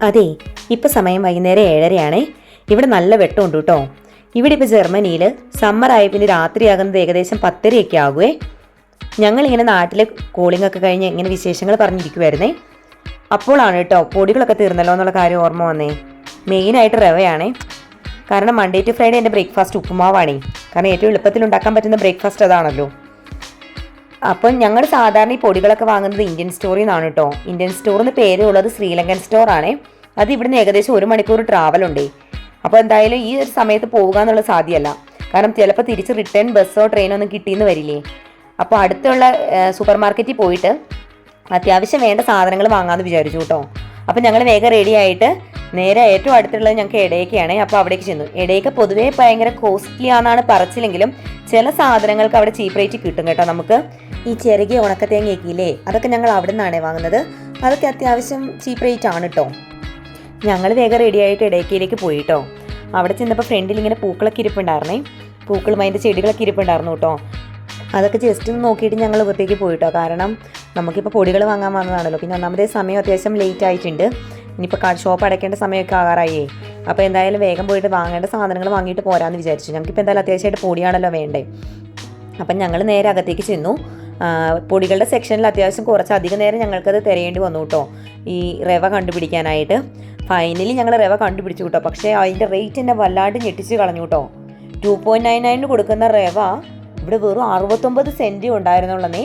അതെ, ഇപ്പം സമയം വൈകുന്നേരം 7:30 ഇവിടെ നല്ല വെട്ടമുണ്ട് കേട്ടോ. ഇവിടെ ഇപ്പോൾ ജർമ്മനിയിൽ സമ്മർ ആയ പിന്നെ രാത്രിയാകുന്നത് ഏകദേശം 10:30 ആകുമേ. ഞങ്ങളിങ്ങനെ നാട്ടിലെ കോളിംഗ് ഒക്കെ കഴിഞ്ഞ് ഇങ്ങനെ വിശേഷങ്ങൾ പറഞ്ഞിരിക്കുമായിരുന്നേ. അപ്പോഴാണ് കേട്ടോ പൊടികളൊക്കെ തീർന്നല്ലോ എന്നുള്ള കാര്യം ഓർമ്മ വന്നേ. മെയിനായിട്ട് റവയാണേ. കാരണം മൺഡേ ടു ഫ്രൈഡേ എൻ്റെ ബ്രേക്ക്ഫാസ്റ്റ് ഉപ്പുമാവാണേ. കാരണം ഏറ്റവും എളുപ്പത്തിൽ ഉണ്ടാക്കാൻ പറ്റുന്ന ബ്രേക്ക്ഫാസ്റ്റ് അതാണല്ലോ. അപ്പം ഞങ്ങൾ സാധാരണ ഈ പൊടികളൊക്കെ വാങ്ങുന്നത് ഇന്ത്യൻ സ്റ്റോറിൽ നിന്നാണ് കേട്ടോ. ഇന്ത്യൻ സ്റ്റോറിന് പേരുള്ളത് ശ്രീലങ്കൻ സ്റ്റോർ ആണേ. അത് ഇവിടുന്ന് ഏകദേശം 1 മണിക്കൂർ ട്രാവലുണ്ടേ. അപ്പോൾ എന്തായാലും ഈ ഒരു സമയത്ത് പോവുക എന്നുള്ളത് സാധ്യമല്ല. കാരണം ചിലപ്പോൾ തിരിച്ച് റിട്ടേൺ ബസ്സോ ട്രെയിനോ ഒന്നും കിട്ടിയെന്ന് വരില്ലേ. അപ്പോൾ അടുത്തുള്ള സൂപ്പർ മാർക്കറ്റിൽ പോയിട്ട് അത്യാവശ്യം വേണ്ട സാധനങ്ങൾ വാങ്ങാമെന്ന് വിചാരിച്ചു കേട്ടോ. അപ്പോൾ ഞങ്ങൾ വേഗം റെഡി ആയിട്ട് നേരെ ഏറ്റവും അടുത്തുള്ളത് ഞങ്ങൾക്ക് എടേക്കയാണ്. അപ്പോൾ അവിടേക്ക് ചെന്നു. എടേക്ക പൊതുവേ ഭയങ്കര കോസ്റ്റ്ലി ആണെന്നാണ് പറച്ചിലെങ്കിലും ചില സാധനങ്ങൾക്ക് അവിടെ ചീപ്പ് റേറ്റ് കിട്ടും കേട്ടോ. നമുക്ക് ഈ ചെറുകിയ ഉണക്കത്തേങ്ങയൊക്കെ ഇല്ലേ, അതൊക്കെ ഞങ്ങൾ അവിടെ നിന്നാണ് വാങ്ങുന്നത്. അതൊക്കെ അത്യാവശ്യം ചീപ്പ് റേറ്റ് ആണ് കേട്ടോ. ഞങ്ങൾ വേഗം റെഡി ആയിട്ട് ഇടയ്ക്കയിലേക്ക് പോയി കേട്ടോ. അവിടെ ചെന്നപ്പോൾ ഫ്രണ്ടിൽ ഇങ്ങനെ പൂക്കളൊക്കെ ഇരിപ്പുണ്ടായിരുന്നേ. പൂക്കളും അതിൻ്റെ ചെടികളൊക്കെ ഇരിപ്പുണ്ടായിരുന്നു കേട്ടോ. അതൊക്കെ ജസ്റ്റ് ഒന്ന് നോക്കിയിട്ട് ഞങ്ങൾ ഇവിടത്തേക്ക് പോയിട്ടോ. കാരണം നമുക്കിപ്പോൾ പൊടികൾ വാങ്ങാൻ വന്നതാണല്ലോ. പിന്നെ ഒന്നാമതേ സമയം അത്യാവശ്യം ലേറ്റ് ആയിട്ടുണ്ട്. ഇനിയിപ്പോൾ ഷോപ്പ് അടയ്ക്കേണ്ട സമയമൊക്കെ ആകാറായേ. അപ്പോൾ എന്തായാലും വേഗം പോയിട്ട് വാങ്ങേണ്ട സാധനങ്ങൾ വാങ്ങിയിട്ട് പോരാമെന്ന് വിചാരിച്ചു. ഞങ്ങൾക്കിപ്പോൾ എന്തായാലും അത്യാവശ്യമായിട്ട് പൊടിയാണല്ലോ വേണ്ടേ. അപ്പം ഞങ്ങൾ നേരെ അകത്തേക്ക് ചെന്നു. പൊടികളുടെ സെക്ഷനിൽ അത്യാവശ്യം കുറച്ച് അധികം നേരം ഞങ്ങൾക്കത് തിരയേണ്ടി വന്നു കേട്ടോ, ഈ റവ കണ്ടുപിടിക്കാനായിട്ട്. ഫൈനലി ഞങ്ങൾ റവ കണ്ടുപിടിച്ചു കേട്ടോ. പക്ഷേ അതിൻ്റെ റേറ്റ് എന്നെ വല്ലാണ്ട് ഞെട്ടിച്ച് കളഞ്ഞു കേട്ടോ. 2.99 കൊടുക്കുന്ന റവ ഇവിടെ വെറും 69 സെൻറ്റ് ഉണ്ടായിരുന്നുള്ളതേ.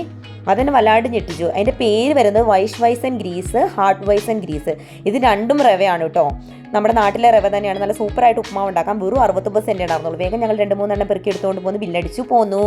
അതെന്നെ വല്ലാണ്ട് ഞെട്ടിച്ചു. അതിൻ്റെ പേര് വരുന്നത് വൈസ് ഗ്രീസ്, ഹാർട്ട് വൈസൻ ഗ്രീസ്. ഇത് രണ്ടും റവയാണ് കേട്ടോ. നമ്മുടെ നാട്ടിലെ റവ തന്നെയാണ്. നല്ല സൂപ്പറായിട്ട് ഉപ്മാവ് ഉണ്ടാക്കാം. വെറും 69 സെൻറ്റ് ഉണ്ടായിരുന്നുള്ളൂ. വേഗം ഞങ്ങൾ 2-3 എണ്ണം പെറുക്കി എടുത്തുകൊണ്ട് പോന്ന് ബില്ലടിച്ചു പോന്നു.